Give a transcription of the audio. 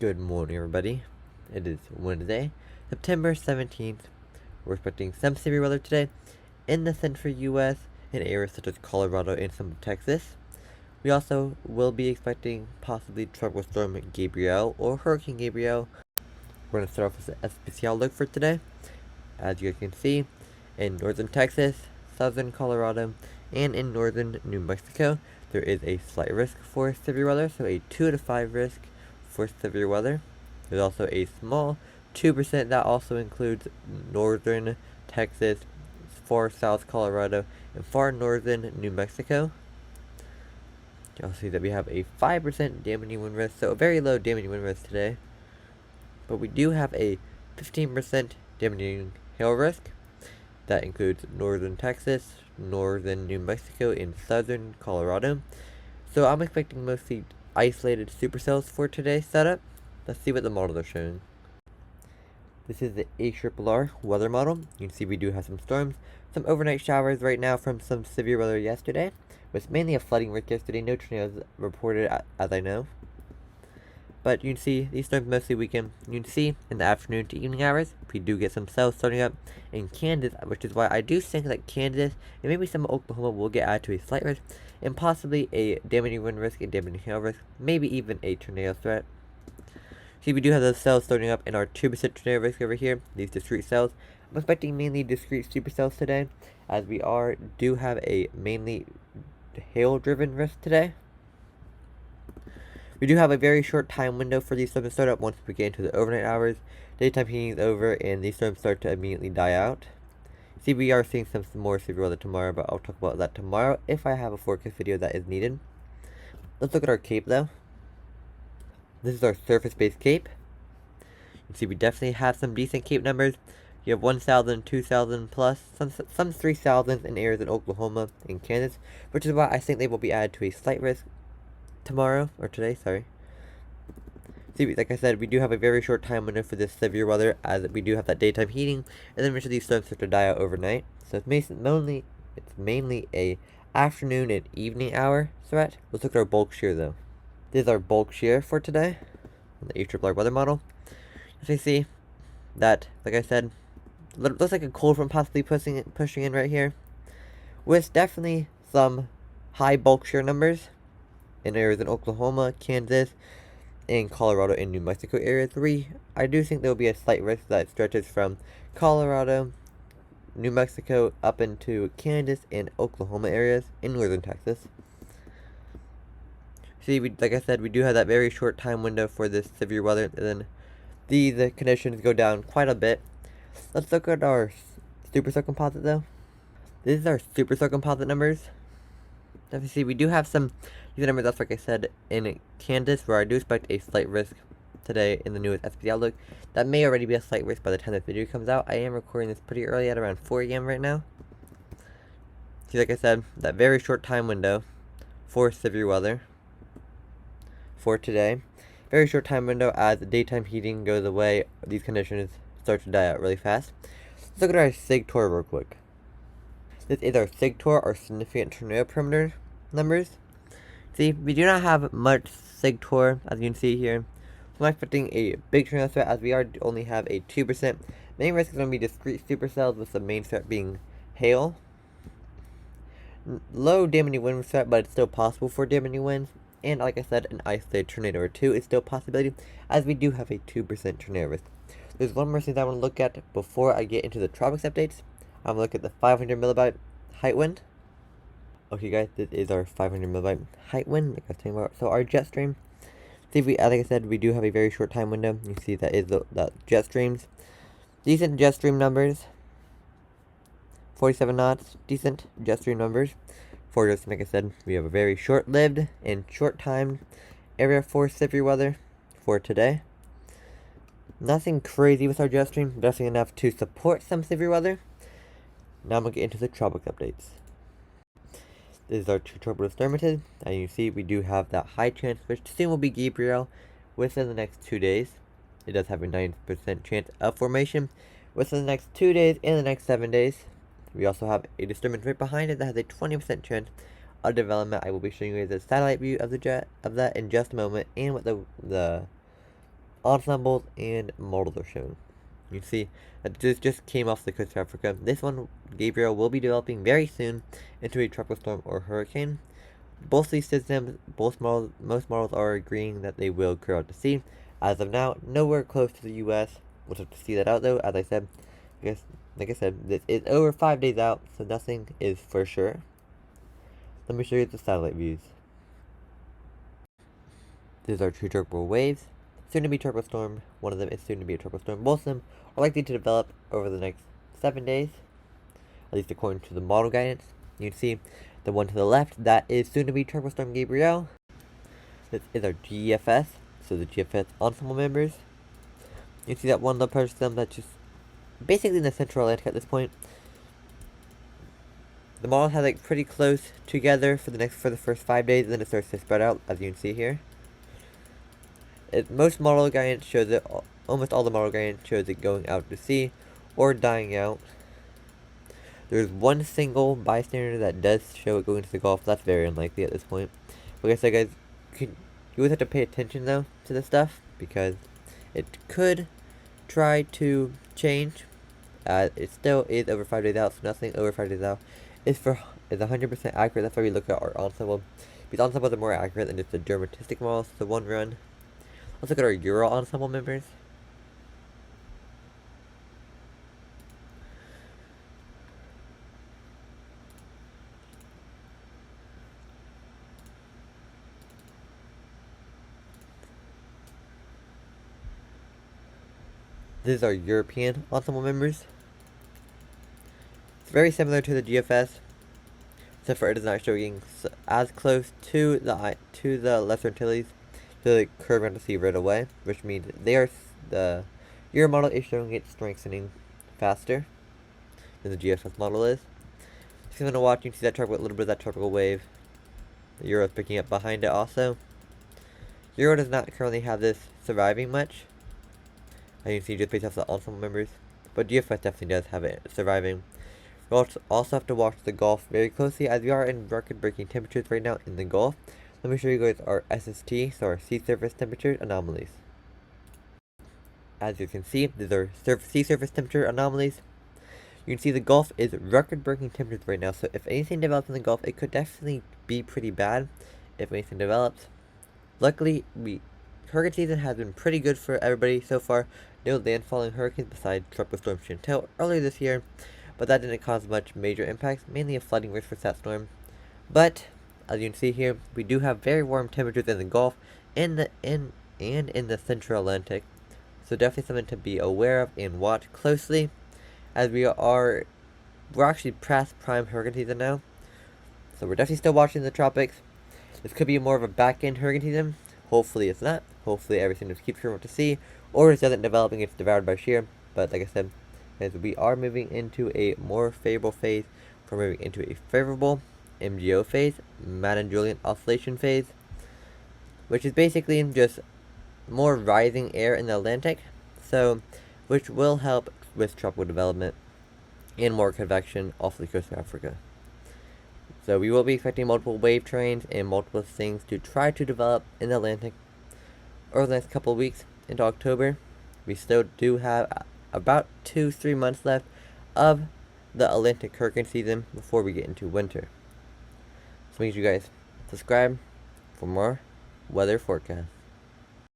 Good morning, everybody. It is Wednesday, September 17th. We're expecting some severe weather today in the central U.S. in areas such as Colorado and some of Texas. We also will be expecting possibly tropical storm Gabriel or Hurricane Gabriel. We're going to start off with the SPC outlook for today. As you guys can see, in northern Texas, southern Colorado, and in northern New Mexico, there is a slight risk for severe weather, so a 2 to 5 risk for severe weather. There's also a small 2% that also includes northern Texas, far south Colorado, and far northern New Mexico. You'll see that we have a 5% damaging wind risk, so a very low damaging wind risk today. But we do have a 15% damaging hail risk. That includes northern Texas, northern New Mexico, and southern Colorado. So I'm expecting mostly isolated supercells for today's setup. Let's see what the models are showing. This is the ARRR weather model. You can see we do have some storms, some overnight showers right now from some severe weather yesterday. It was mainly a flooding risk yesterday, no tornadoes reported as I know. But you can see these storms mostly weaken. You can see in the afternoon to evening hours, we do get some cells starting up in Kansas, which is why I do think that Kansas and maybe some Oklahoma will get added to a slight risk, and possibly a damaging wind risk and damaging hail risk, maybe even a tornado threat. See, we do have those cells starting up in our 2% tornado risk over here, these discrete cells. I'm expecting mainly discrete supercells today, as we do have a mainly hail-driven risk today. We do have a very short time window for these storms to start up once we get into the overnight hours. Daytime heating is over and these storms start to immediately die out. See, we are seeing some more severe weather tomorrow, but I'll talk about that tomorrow if I have a forecast video that is needed. Let's look at our cape though. This is our surface-based cape. You can see we definitely have some decent cape numbers. You have 1,000, 2,000 plus, some 3,000 in areas in Oklahoma and Kansas, which is why I think they will be added to a slight risk tomorrow, or today, sorry. See, like I said, we do have a very short time window for this severe weather, as we do have that daytime heating, and then eventually these storms start to die out overnight. So it's mainly a afternoon and evening hour threat. Let's look at our bulk shear though. This is our bulk shear for today, on the ARRR weather model. As you see, that, like I said, looks like a cold front possibly pushing in right here, with definitely some high bulk shear numbers in areas in Oklahoma, Kansas, and Colorado and New Mexico area 3. I do think there will be a slight risk that stretches from Colorado, New Mexico, up into Kansas and Oklahoma areas in northern Texas. See, like I said, we do have that very short time window for this severe weather, and then these conditions go down quite a bit. Let's look at our supercell composite though. This is our supercell composite numbers. As you see, we do have some these numbers, that's like I said, in Kansas, where I do expect a slight risk today in the newest SPC outlook. That may already be a slight risk by the time this video comes out. I am recording this pretty early at around 4 AM right now. See, like I said, that very short time window for severe weather for today. Very short time window as the daytime heating goes away. These conditions start to die out really fast. Let's look at our SIGTOR real quick. This is our SIGTOR, our significant tornado perimeter numbers. See, we do not have much SIGTOR, as you can see here. So I'm expecting a big tornado threat, as we only have a 2%. Main risk is going to be discrete supercells, with the main threat being hail. Low damaging wind threat, but it's still possible for damaging winds. And like I said, an isolated tornado or two is still a possibility, as we do have a 2% tornado risk. There's one more thing that I want to look at before I get into the tropics updates. I'm going to look at the 500 millibyte height wind. Okay guys, this is our 500 millibyte height wind, like I was talking about. So our jet stream, see, like I said, we do have a very short time window. You see that is the jet streams. Decent jet stream numbers. 47 knots, decent jet stream numbers. For just, like I said, we have a very short-lived and short-timed area for severe weather for today. Nothing crazy with our jet stream, definitely enough to support some severe weather. Now I'm going to get into the tropics updates. This is our two tropical storm methods, and you see we do have that high chance, which soon will be Gabriel, within the next 2 days. It does have a 90% chance of formation within the next 2 days and the next 7 days. We also have a disturbance right behind it that has a 20% chance of development. I will be showing you the satellite view of that in just a moment, and what the ensembles and models are shown. You can see that this just came off the coast of Africa. This one, Gabriel, will be developing very soon into a tropical storm or hurricane. Both these systems, most models are agreeing that they will occur out to sea. As of now, nowhere close to the U.S. We'll have to see that out though. As I said, like I said, this is over 5 days out, so nothing is for sure. Let me show you the satellite views. These are two tropical waves, soon to be tropical storm. One of them is soon to be a tropical storm. Both of them are likely to develop over the next 7 days, at least according to the model guidance. You can see the one to the left, that is soon to be tropical storm Gabriel. This is our GFS, so the GFS ensemble members. You can see that one little system that's just basically in the central Atlantic at this point. The model has like pretty close together for the first 5 days, and then it starts to spread out, as you can see here. Most model guidance shows it, almost all the model guidance shows it going out to sea or dying out. There's one single bystander that does show it going to the Gulf. That's very unlikely at this point. Like I said, guys, you always have to pay attention though to this stuff because it could try to change. It still is over 5 days out, so nothing over 5 days out is 100% accurate. That's why we look at our ensemble, because ensembles are more accurate than just the dramatistic models. So one run. Let's look at our Euro ensemble members. This is our European ensemble members. It's very similar to the GFS, except for it is not showing as close to the Lesser Antilles. So they curve around to sea right away, which means the Euro model is showing it strengthening faster than the GFS model is. If you want to watch, you can see that a little bit of that tropical wave. The Euro is picking up behind it also. Euro does not currently have this surviving much, as you can see just based off the ensemble members, but GFS definitely does have it surviving. We also have to watch the Gulf very closely, as we are in record-breaking temperatures right now in the Gulf. Let me show you guys our SST, so our sea surface temperature anomalies. As you can see, these are sea surface temperature anomalies. You can see the Gulf is record-breaking temperatures right now, so if anything develops in the Gulf, it could definitely be pretty bad if anything develops. Luckily, hurricane season has been pretty good for everybody so far. No landfalling hurricanes besides Tropical Storm Chantal earlier this year, but that didn't cause much major impacts, mainly a flooding risk for that storm. But as you can see here, we do have very warm temperatures in the Gulf and in the Central Atlantic, so definitely something to be aware of and watch closely, as we're actually past prime hurricane season now. So we're definitely still watching the tropics. This could be more of a back-end hurricane season. Hopefully it's not. Hopefully everything just keeps going to sea, or it doesn't develop and gets devoured by shear. But like I said, as we are moving into a more favorable phase, we're moving into a favorable MGO phase, madden julion oscillation phase, which is basically just more rising air in the Atlantic, so which will help with tropical development and more convection off the coast of Africa. So we will be expecting multiple wave trains and multiple things to try to develop in the Atlantic over the next couple of weeks into October. We still do have about 2-3 months left of the Atlantic hurricane season before we get into winter. So make sure you guys subscribe for more weather forecasts.